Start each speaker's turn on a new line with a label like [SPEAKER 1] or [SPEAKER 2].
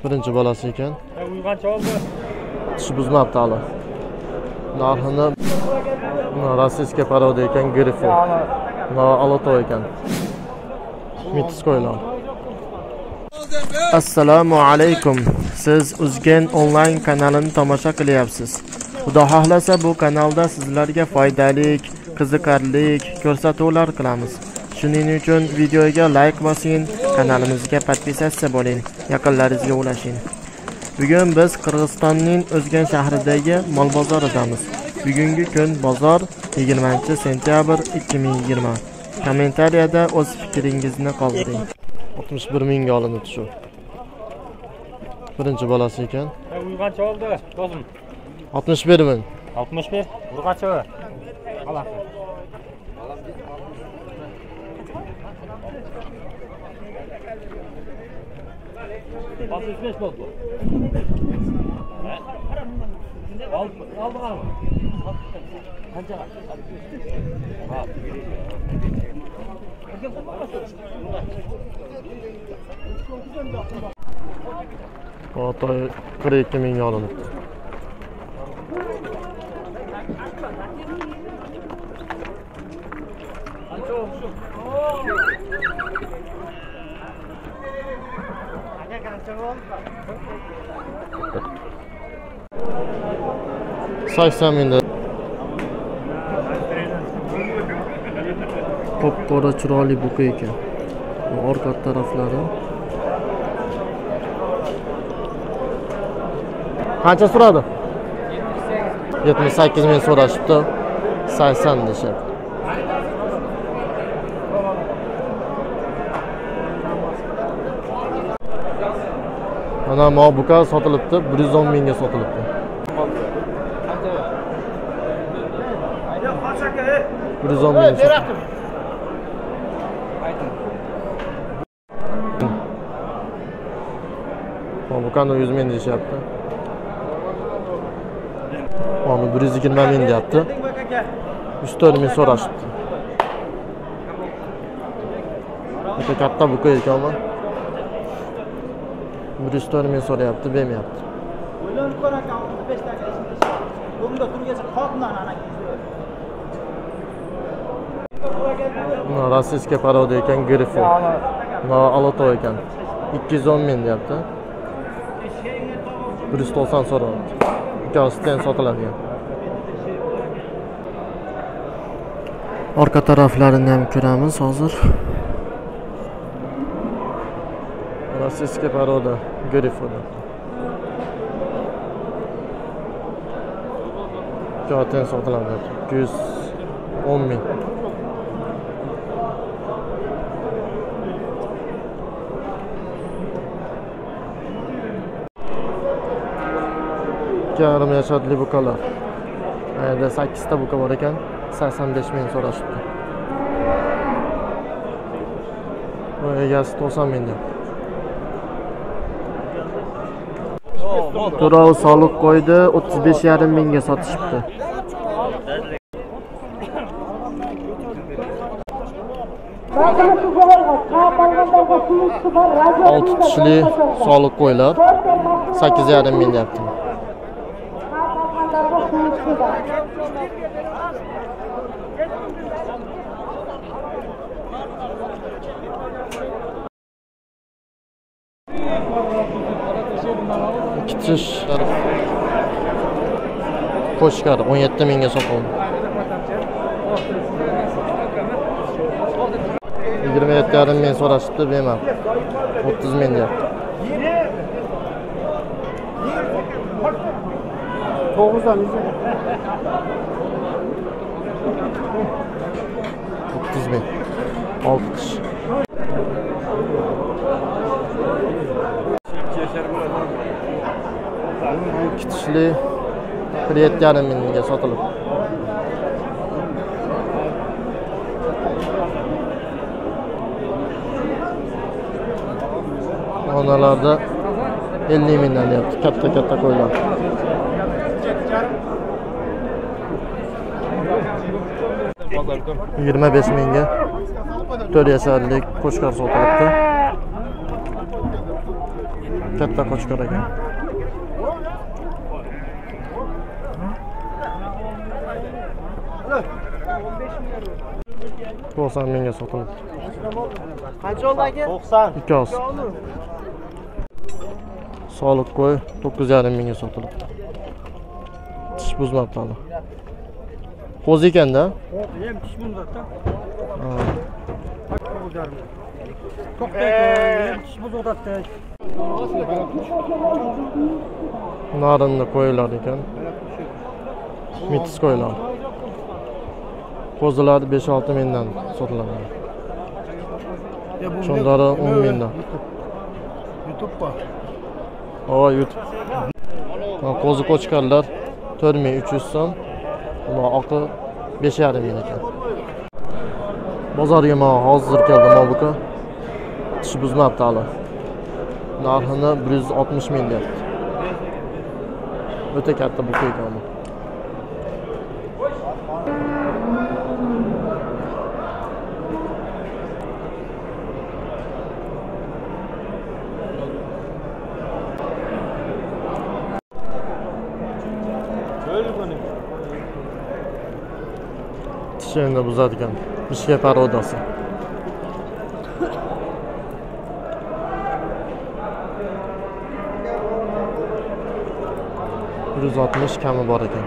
[SPEAKER 1] Birinchi bolasi ekan.
[SPEAKER 2] Uygancha oldi.
[SPEAKER 1] Tishi buzmabdi hali. Narxini rossiyskiy poroda ekan, Grifo. Aloto ekan. Mitskoylar. Assalomu alaykum. Siz Uzgen online kanalini tomosha qilyapsiz. Xudo xohlasa bu kanalda sizlarga foydali, qiziqarli ko'rsatuvlar qilamiz. Shuning uchun videoga like bosing, kanalimizga podpisatsiya bo'ling, yaqinlaringizga ulashing. Bugun biz Qirg'izistonning Uzgen shahridagi mol bozoridamiz. Bugungi kun bozor 20-sentyabr 2020. Kommentariyada o'z fikringizni qoldiring. 61 mingga olinibdi shu. Birinchi bolasi ekan.
[SPEAKER 2] Uygancha oldi. Do'stim.
[SPEAKER 1] 61 ming.
[SPEAKER 2] 61. Urgancha. Alaqi. 65 oldu. Aldı abi. Kanca var.
[SPEAKER 1] Otoy 42 mingga olinibdi. Sakson mingda. Qop-qora chiroyli buqa ekan. Orqa taraflari. Qancha so'radi? 78 ming so'rashibdi. 80 deyapti. Mana bu buqa sotilibdi, 110 mingga sotilibdi. 110 ming. Buqani 100 ming deyapti. Onu 120 ming deyapti. 104 ming so'rashibdi. O'ta katta buqa ekan bu. 104 ming so'rayapti, bermayapti. Rossiyskiy poroda ekan, Grifo. Aloto ekan. 210 ming deyapti. 190 so'rayapti. Ikkosidan sotiladigan. Orqa taraflarini ham ko'ramiz hozir. Rossiyskiy poroda, Grifo. Ikkosidan sotiladi. 210 ming. Yarım yaşadlı buqalar. Ayda 8 ta buqa bor ekan, 85 ming so'rashibdi. Bu egasi 90 ming. To'rov soliq qo'ydi, 35,5 mingga sotishibdi. Olti tishli soliq qo'ylar 8,5 ming deyapti. Kitish Qo'shqar 17 mingga sotildi. 27,5 ming so'rashibdi, bermadi. 30 ming deyapti. 30 ming. 6 tish. Kitishli 47,5 mingga sotilib. Onalarda 50 mingdan deyapti, katta qo'ylar. 25 mingga 4 yasharlik qo'shqar sotilibdi. Katta qo'chqor ekan. To'qson mingga sotildi.
[SPEAKER 3] Qancha oldi aka?
[SPEAKER 2] 90.
[SPEAKER 1] Ikki oz. Soliq qo'y 9,5 mingga sotildi. Tish buzmabdi hali. Qo'zi ekanda.
[SPEAKER 2] Hem tish buzmabdi.
[SPEAKER 1] Ha.
[SPEAKER 2] Hem tish buzmabdi.
[SPEAKER 1] Narinni qo'ylar ekan. Mitis qo'ylar. Qo'zilar 5-6 mingdan sotiladi. Shondori 10 mingdan.
[SPEAKER 3] YouTube bor.
[SPEAKER 1] O, YouTube. Qo'zi qo'chqarlar 4300 so'm. Ular oqi 5,5 ming ekan. Bozorga men hozir keldim obuka. Tish buzmabdi hali. Narxini 160 ming deyapti. O'ta katta buqa ekan bu. Tishi endi buzadigan. Ishga parodasi. %60 kami bor ekan.